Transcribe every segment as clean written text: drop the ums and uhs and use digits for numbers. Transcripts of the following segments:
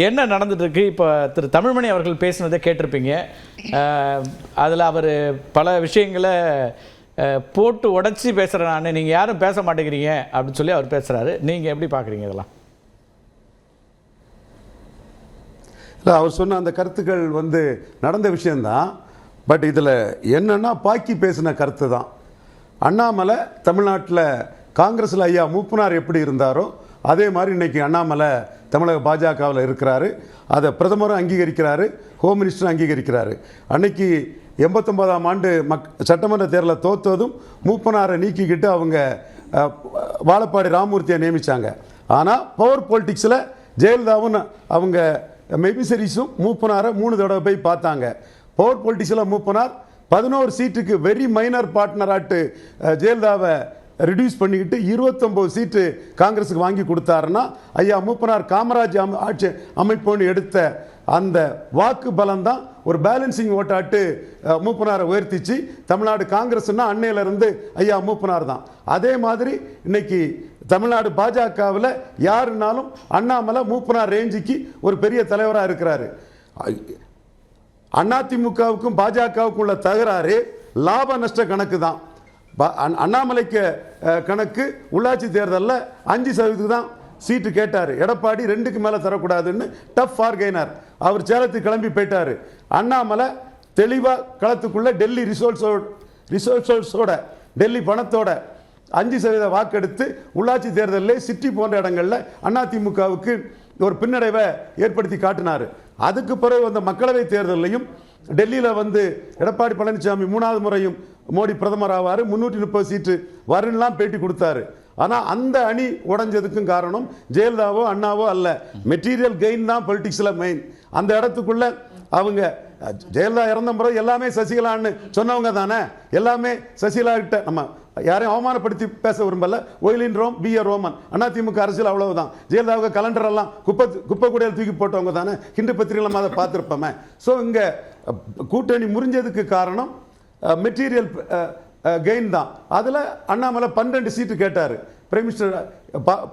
என்ன நடந்துட்டு இருக்கு? இப்போ திரு தமிழ்மணி அவர்கள் பேசினதை கேட்டிருப்பீங்க. அதில் அவர் பல விஷயங்களை போட்டு உடச்சி பேசுகிறேன் நான், நீங்கள் யாரும் பேச மாட்டேங்கிறீங்க அப்படின்னு சொல்லி அவர் பேசுகிறாரு. நீங்கள் எப்படி பார்க்குறீங்க இதெல்லாம்? இல்லை, அவர் சொன்ன அந்த கருத்துக்கள் நடந்த விஷயந்தான். பட் இதில் என்னன்னா பாக்கி பேசின கருத்து தான். அண்ணாமலை தமிழ்நாட்டில் காங்கிரஸில் ஐயா மூப்பனார் எப்படி இருந்தாரோ அதே மாதிரி இன்றைக்கி அண்ணாமலை தமிழக பாஜகவில் இருக்கிறாரு. அதை பிரதமரும் அங்கீகரிக்கிறாரு, ஹோம் மினிஸ்டரும் அங்கீகரிக்கிறாரு. அன்னைக்கு 89ஆம் ஆண்டு சட்டமன்ற தேர்தலில் தோற்றதும் மூப்பனாரை நீக்கிக்கிட்டு அவங்க வாழப்பாடி ராமமூர்த்தியை நியமித்தாங்க. ஆனால் பவர் பொலிட்டிக்ஸில் ஜெயலலிதாவும் அவங்க மெபிசரிஸும் மூப்பனாரை 3 தடவை போய் பார்த்தாங்க. பவர் பொலிட்டிக்ஸில் மூப்பனார் 11 சீட்டுக்கு வெரி மைனர் பார்ட்னராட்டு ஜெயலலிதாவை ரிடியூஸ் பண்ணிக்கிட்டு 29 சீட்டு காங்கிரஸுக்கு வாங்கி கொடுத்தாருன்னா ஐயா மூப்பனார் காமராஜ் ஆட்சி அமைப்புன்னு எடுத்த அந்த வாக்கு பலம் தான் ஒரு பேலன்சிங் ஓட்டாட்டு மூப்பனாரை உயர்த்திச்சு. தமிழ்நாடு காங்கிரஸ்னா அன்னையிலிருந்து ஐயா மூப்பனார் தான். அதே மாதிரி இன்னைக்கு தமிழ்நாடு பாஜகவில் யாருனாலும் அண்ணாமலை மூப்பனார் ரேஞ்சுக்கு ஒரு பெரிய தலைவராக இருக்கிறாரு. அதிமுகவுக்கும் பாஜகவுக்கும் உள்ள தகராறு லாப நஷ்ட கணக்கு தான். அண்ணாமலைக்கு கணக்கு உள்ளாட்சி தேர்தலில் 5% தான் சீட்டு கேட்டார். எடப்பாடி 2க்கு மேலே தரக்கூடாதுன்னு டஃப் ஃபார்கெய்னர். அவர் சேலத்துக்கு கிளம்பி போயிட்டார். அண்ணாமலை தெளிவாக களத்துக்குள்ளே டெல்லி ரிசோர்ஸோட டெல்லி பணத்தோட 5% வாக்கெடுத்து உள்ளாட்சி தேர்தலில் சிட்டி போன்ற இடங்களில் அதிமுகவுக்கு ஒரு பின்னடைவை ஏற்படுத்தி காட்டினார். அதுக்கு பிறகு வந்த மக்களவை தேர்தலையும் டெல்லியில் எடப்பாடி பழனிசாமி 3வது முறையும் மோடி பிரதமர் ஆவார், 330 சீட்டு வரும்லாம் பேட்டி கொடுத்தாரு. ஆனால் அந்த அணி உடைஞ்சதுக்கும் காரணம் ஜெயலலிதாவோ அண்ணாவோ அல்ல, மெட்டீரியல் கெயின் தான் பொலிட்டிக்ஸில் மெயின். அந்த இடத்துக்குள்ள அவங்க ஜெயலலிதா இறந்த பிறகு எல்லாமே சசிகலான்னு சொன்னவங்க தானே. எல்லாமே சசிகலா கிட்ட நம்ம யாரையும் அவமானப்படுத்தி பேச விரும்பல. ஒயிலின் ரோம் பி ஏ ரோமன். அதிமுக அரசியல் அவ்வளவுதான். ஜெயலலிதாவுக்கு கலண்டர் எல்லாம் குப்பை கூடையில் தூக்கி போட்டவங்க தானே. ஹிந்து பத்திரிகையில் அதை பார்த்துருப்போமே. ஸோ இங்கே கூட்டணி முறிஞ்சதுக்கு காரணம் மெட்டீரியல் கெயின் தான். அதில் அண்ணாமலை 12 சீட்டு கேட்டார். பிரைம் மினிஸ்டர்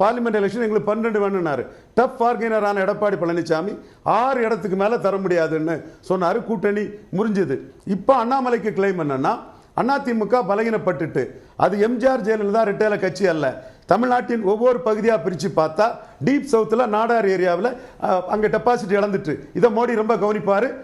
பார்லிமெண்ட் எலெக்ஷன் எங்களுக்கு 12 வேணும்னாரு. டஃப் பார்கெய்னரான எடப்பாடி பழனிசாமி 6 இடத்துக்கு மேலே தர முடியாதுன்னு சொன்னார். கூட்டணி முறிஞ்சது. இப்போ அண்ணாமலைக்கு கிளைம் என்னன்னா அதிமுக பலகீனப்பட்டுட்டு, அது எம்ஜிஆர் ஜெயலலிதா ரிட்டைல கட்சி அல்ல. தமிழ்நாட்டின் ஒவ்வொரு பகுதியாக பிரித்து பார்த்தா டீப் சவுத்தில் நாடார் ஏரியாவில் அங்கே டெபாசிட் இழந்துட்டு, இதை மோடி ரொம்ப கவனிப்பார்.